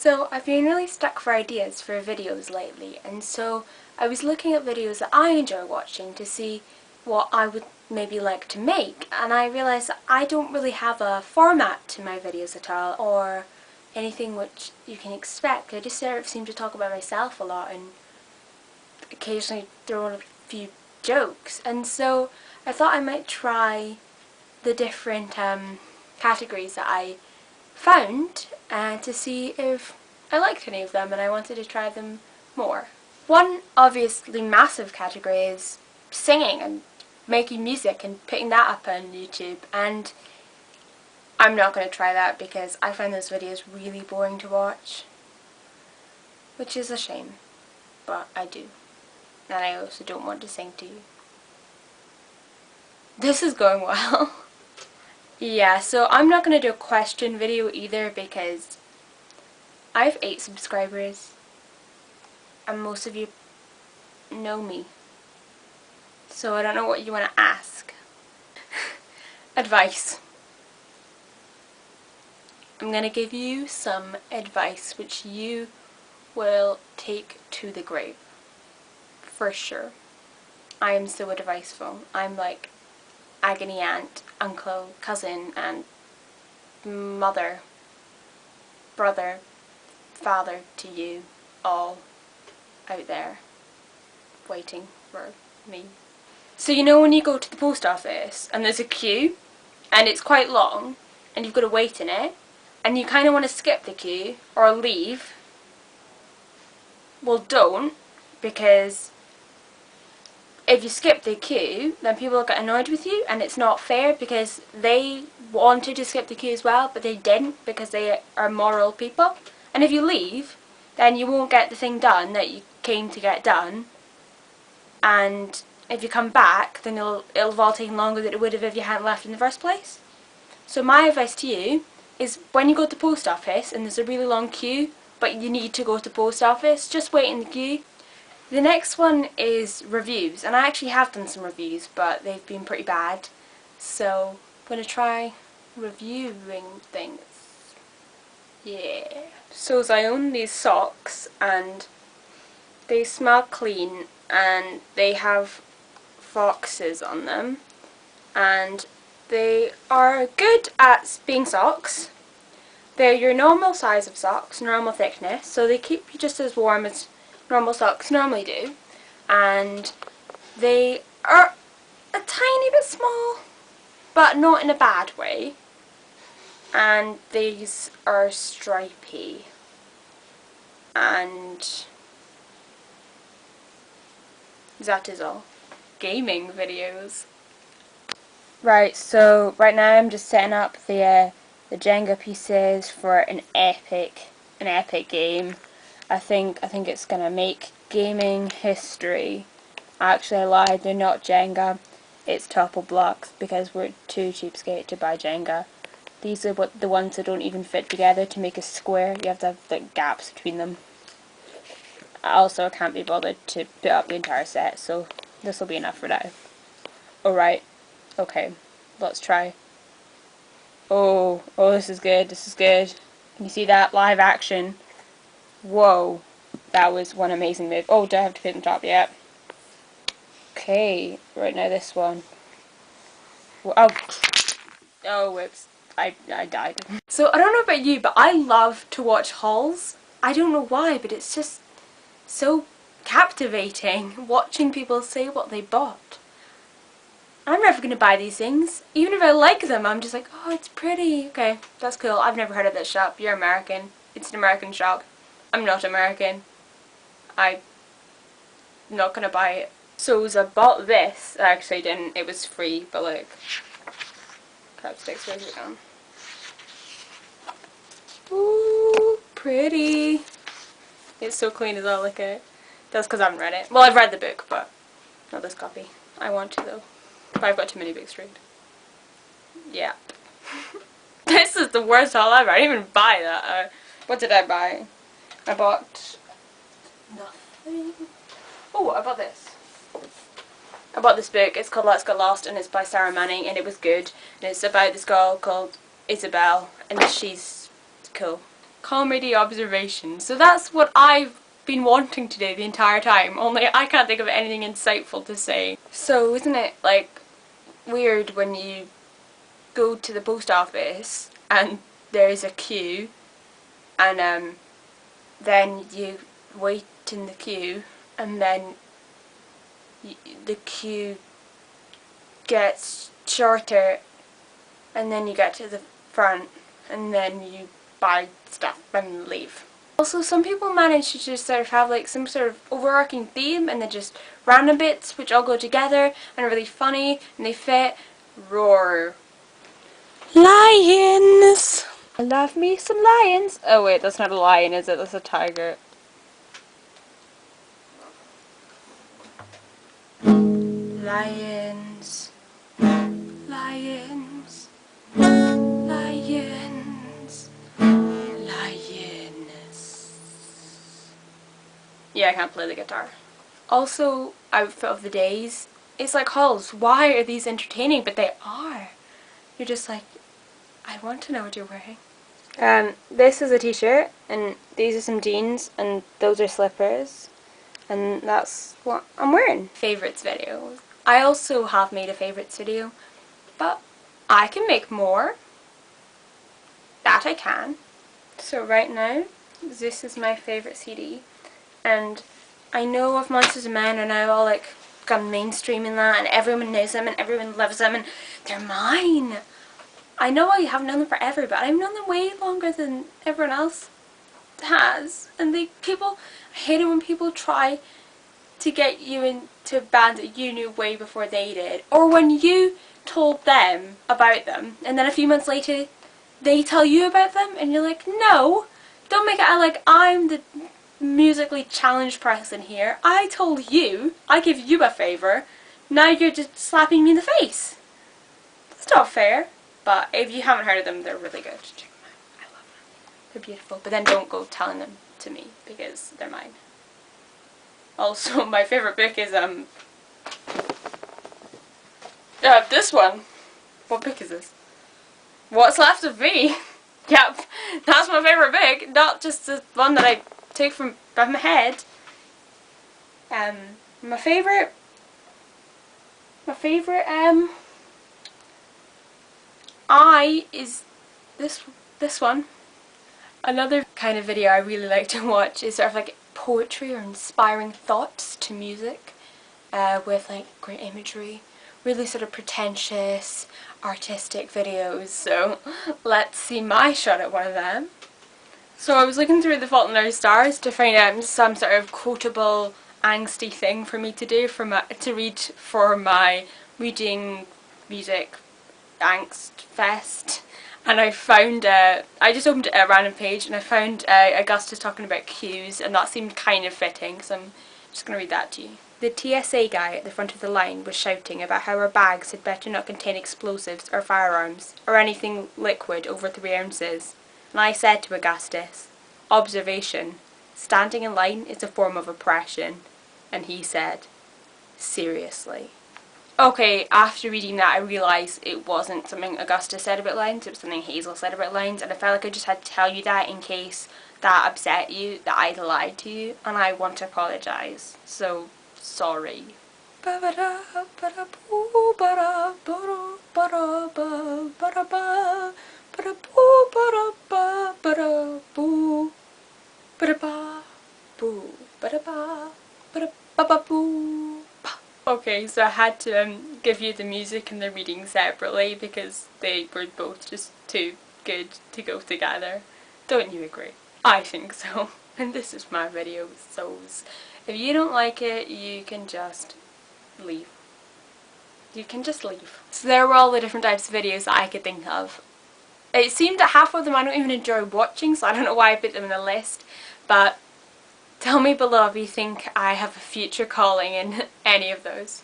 So I've been really stuck for ideas for videos lately, and so I was looking at videos that I enjoy watching to see what I would maybe like to make, and I realised that I don't really have a format to my videos at all, or anything which you can expect. I just sort of seem to talk about myself a lot and occasionally throw in a few jokes, and so I thought I might try the different categories that I found to see if I liked any of them, and I wanted to try them more. One obviously massive category is singing and making music and putting that up on YouTube, and I'm not going to try that because I find those videos really boring to watch, which is a shame, but I do, and I also don't want to sing to you. This is going well. Yeah, so I'm not going to do a question video either because I have 8 subscribers and most of you know me, so I don't know what you want to ask. Advice. I'm going to give you some advice which you will take to the grave. For sure. I am so adviceful. I'm like agony aunt, uncle, cousin, and mother, brother, father to you all out there waiting for me. So you know when you go to the post office and there's a queue and it's quite long and you've got to wait in it and you kind of want to skip the queue or leave? Well, don't, because if you skip the queue then people will get annoyed with you, and it's not fair because they wanted to skip the queue as well but they didn't because they are moral people. And if you leave then you won't get the thing done that you came to get done, and if you come back then it'll have all taken longer than it would have if you hadn't left in the first place. So my advice to you is when you go to the post office and there's a really long queue but you need to go to the post office, just wait in the queue. The next one is reviews, and I actually have done some reviews but they've been pretty bad, so I'm going to try reviewing things. Yeah. So I own these socks and they smell clean and they have foxes on them, and they are good at being socks. They're your normal size of socks, normal thickness, so they keep you just as warm as normal socks normally do, and they are a tiny bit small but not in a bad way, and these are stripy, and that is all. Gaming videos. Right, so right now I'm just setting up the Jenga pieces for an epic game. I think it's gonna make gaming history. Actually, I lied, they're not Jenga. It's topple blocks because we're too cheapskate to buy Jenga. These are the ones that don't even fit together to make a square. You have to have the gaps between them. Also, I can't be bothered to put up the entire set, so this will be enough for now. Alright, okay, let's try. Oh, this is good, this is good. Can you see that? Live action. Whoa, that was one amazing move. Oh, do I have to put it on top? Yep. Okay, right now this one. Oh, whoops. I died. So, I don't know about you, but I love to watch hauls. I don't know why, but it's just so captivating watching people say what they bought. I'm never going to buy these things. Even if I like them, I'm just like, oh, it's pretty. Okay, that's cool. I've never heard of this shop. You're American. It's an American shop. I'm not American. I'm not going to buy it. So as I bought this, I actually didn't. It was free, but like, crab sticks, where's it gone? Ooh, pretty. It's so clean as well, look at it. That's because I haven't read it. Well, I've read the book, but not this copy. I want to though. But I've got too many books to read. Yeah. This is the worst haul ever. I didn't even buy that. What did I buy? I bought nothing. Oh, I bought this. I bought this book. It's called Let's Get Lost, and it's by Sarah Manning, and it was good. And it's about this girl called Isabel, and she's cool. comedy observation. So that's what I've been wanting to do the entire time, only I can't think of anything insightful to say. So isn't it like weird when you go to the post office and there's a queue and then you wait in the queue and then the queue gets shorter and then you get to the front and then you buy stuff and leave. Also, some people manage to just sort of have like some sort of overarching theme and then just random bits which all go together and are really funny and they fit. Roar. Lions! I love me some lions. Oh wait, that's not a lion, is it? That's a tiger. Lions. Lions. Lions. Lions. Yeah, I can't play the guitar. Also, outfit of the days. It's like, Halls, why are these entertaining? But they are. You're just like, I want to know what you're wearing. This is a t-shirt, and these are some jeans, and those are slippers, and that's what I'm wearing. Favourites videos. I also have made a favourites video, but I can make more. That I can. So right now, this is my favourite CD, and I know of Monsters of Men are now all like gone mainstream in that, and everyone knows them, and everyone loves them, and they're mine. I know I haven't known them forever, but I've known them way longer than everyone else has. And I hate it when people try to get you into a band that you knew way before they did. Or when you told them about them, and then a few months later, they tell you about them, and you're like, no, don't make it out like I'm the musically challenged person here. I told you, I gave you a favour, now you're just slapping me in the face. That's not fair. But if you haven't heard of them, they're really good. Check them out. I love them. They're beautiful. But then don't go telling them to me because they're mine. Also, my favourite book is this one. What book is this? What's Left of Me. Yep, that's my favourite book. Not just the one that I took from my head. My favourite is this one. Another kind of video I really like to watch is sort of like poetry or inspiring thoughts to music with like great imagery, really sort of pretentious artistic videos. So let's see my shot at one of them. So I was looking through The Fault in Our Stars to find out some sort of quotable angsty thing for me to do to read for my reading music angst fest, and I found I just opened a random page and I found Augustus talking about queues, and that seemed kind of fitting, so I'm just going to read that to you. The TSA guy at the front of the line was shouting about how our bags had better not contain explosives or firearms or anything liquid over 3 ounces, and I said to Augustus, observation, standing in line is a form of oppression, and he said, seriously. Okay, after reading that I realised it wasn't something Augustus said about lines, it was something Hazel said about lines, and I felt like I just had to tell you that in case that upset you, that I lied to you, and I want to apologise. So, sorry. Okay, so I had to give you the music and the reading separately because they were both just too good to go together. Don't you agree? I think so. And this is my video, so if you don't like it, you can just leave. You can just leave. So there were all the different types of videos that I could think of. It seemed that half of them I don't even enjoy watching, so I don't know why I put them in the list, but tell me below if you think I have a future calling in any of those.